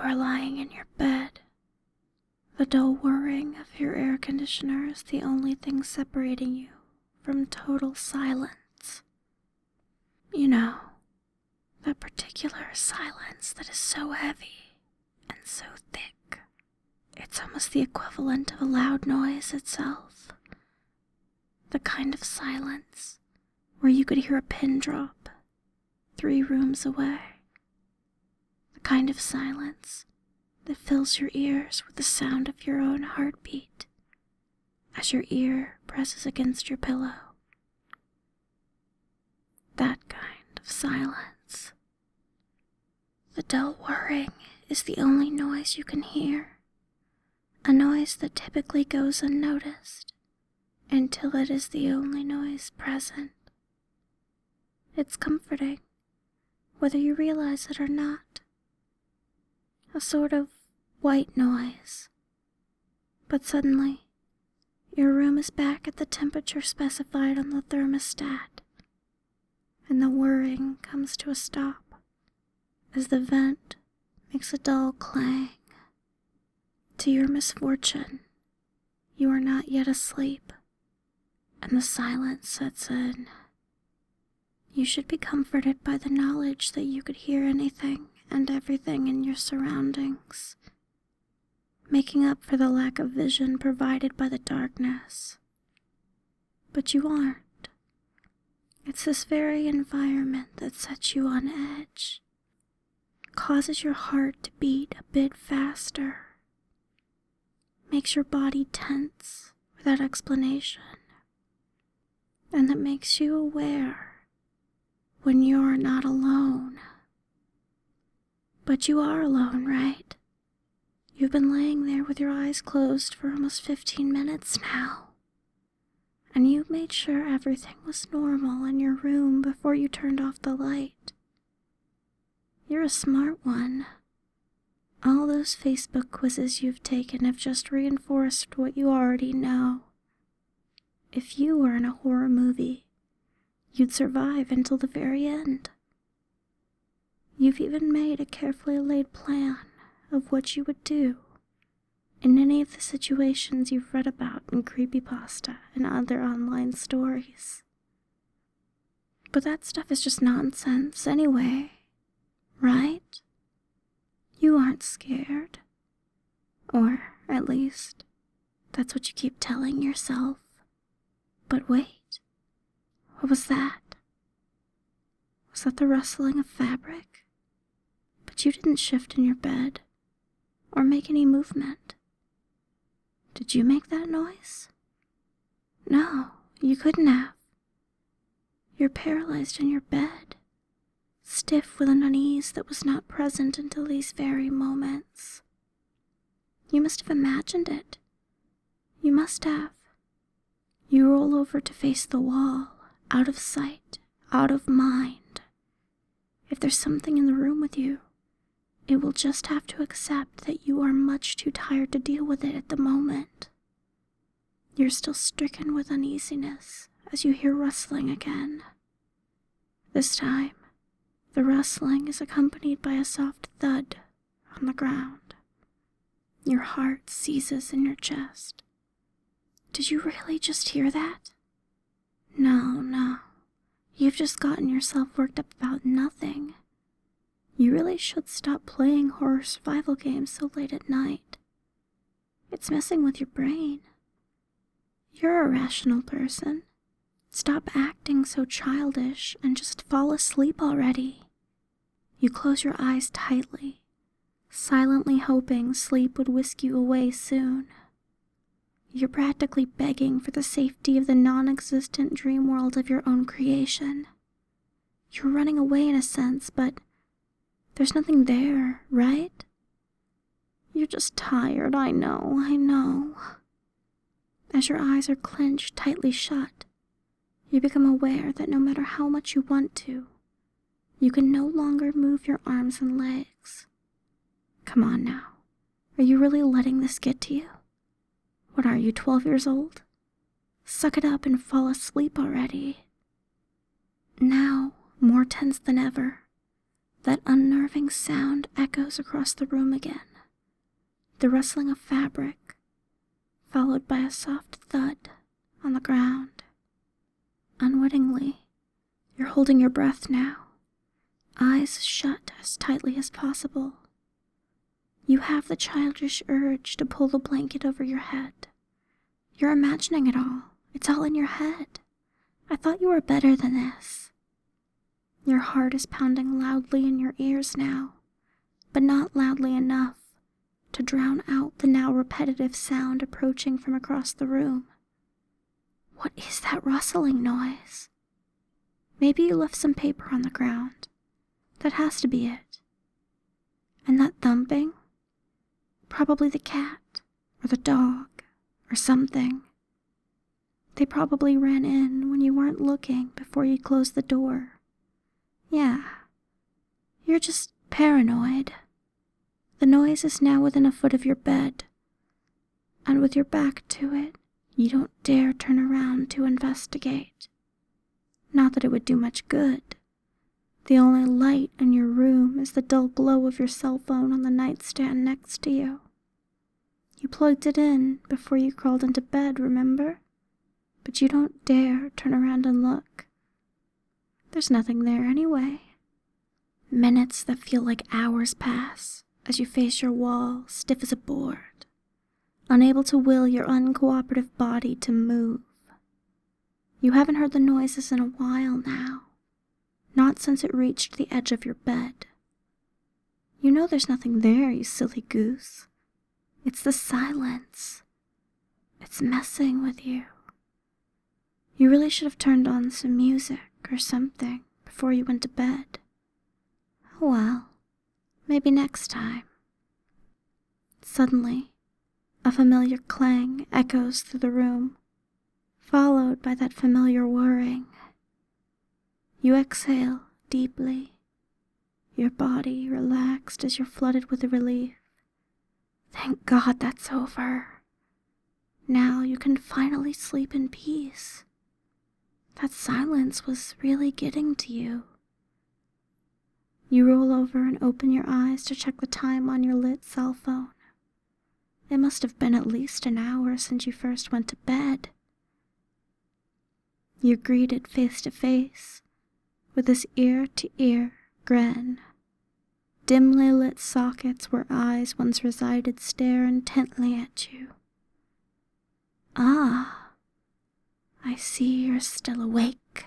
are lying in your bed. The dull whirring of your air conditioner is the only thing separating you from total silence. You know, that particular silence that is so heavy and so thick. It's almost the equivalent of a loud noise itself. The kind of silence where you could hear a pin drop 3 rooms away. The kind of silence that fills your ears with the sound of your own heartbeat as your ear presses against your pillow. That kind of silence. The dull whirring is the only noise you can hear, a noise that typically goes unnoticed until it is the only noise present. It's comforting, whether you realize it or not. A sort of white noise. But suddenly, your room is back at the temperature specified on the thermostat, and the whirring comes to a stop as the vent makes a dull clang. To your misfortune, you are not yet asleep, and the silence sets in. You should be comforted by the knowledge that you could hear anything and everything in your surroundings, making up for the lack of vision provided by the darkness. But you aren't. It's this very environment that sets you on edge, causes your heart to beat a bit faster, makes your body tense without explanation, and that makes you aware when you're not alone. But you are alone, right? You've been laying there with your eyes closed for almost 15 minutes now, and you made sure everything was normal in your room before you turned off the light. You're a smart one. All those Facebook quizzes you've taken have just reinforced what you already know. If you were in a horror movie, you'd survive until the very end. You've even made a carefully laid plan of what you would do in any of the situations you've read about in Creepypasta and other online stories. But that stuff is just nonsense anyway, right? You aren't scared. Or, at least, that's what you keep telling yourself. But wait, what was that? Was that the rustling of fabric? But you didn't shift in your bed, or make any movement. Did you make that noise? No, you couldn't have. You're paralyzed in your bed, stiff with an unease that was not present until these very moments. You must have imagined it. You must have. You roll over to face the wall, out of sight, out of mind. If there's something in the room with you, it will just have to accept that you are much too tired to deal with it at the moment. You're still stricken with uneasiness as you hear rustling again. This time, the rustling is accompanied by a soft thud on the ground. Your heart seizes in your chest. Did you really just hear that? No. You've just gotten yourself worked up about nothing. You really should stop playing horror survival games so late at night. It's messing with your brain. You're a rational person. Stop acting so childish and just fall asleep already. You close your eyes tightly, silently hoping sleep would whisk you away soon. You're practically begging for the safety of the non-existent dream world of your own creation. You're running away in a sense, but there's nothing there, right? You're just tired, I know. As your eyes are clenched tightly shut, you become aware that no matter how much you want to, you can no longer move your arms and legs. Come on now, are you really letting this get to you? What are you, 12 years old? Suck it up and fall asleep already. Now, more tense than ever, That unnerving sound echoes across the room again. The rustling of fabric, followed by a soft thud on the ground. Unwittingly, you're holding your breath now, eyes shut as tightly as possible. You have the childish urge to pull the blanket over your head. You're imagining it all. It's all in your head. I thought you were better than this. Your heart is pounding loudly in your ears now, but not loudly enough to drown out the now repetitive sound approaching from across the room. What is that rustling noise? Maybe you left some paper on the ground. That has to be it. And that thumping? Probably the cat, or the dog, or something. They probably ran in when you weren't looking before you closed the door. Yeah, you're just paranoid. The noise is now within a foot of your bed, and with your back to it, you don't dare turn around to investigate. Not that it would do much good. The only light in your room is the dull glow of your cell phone on the nightstand next to you. You plugged it in before you crawled into bed, remember? But you don't dare turn around and look. There's nothing there anyway. Minutes that feel like hours pass as you face your wall, stiff as a board, unable to will your uncooperative body to move. You haven't heard the noises in a while now, not since it reached the edge of your bed. You know there's nothing there, you silly goose. It's the silence. It's messing with you. You really should have turned on some music or something before you went to bed. Oh well, maybe next time. Suddenly, a familiar clang echoes through the room, followed by that familiar whirring. You exhale deeply, your body relaxed as you're flooded with relief. Thank God that's over. Now you can finally sleep in peace. That silence was really getting to you. You roll over and open your eyes to check the time on your lit cell phone. It must have been at least an hour since you first went to bed. You're greeted face to face with this ear-to-ear grin. Dimly lit sockets where eyes once resided stare intently at you. Ah, I see you're still awake.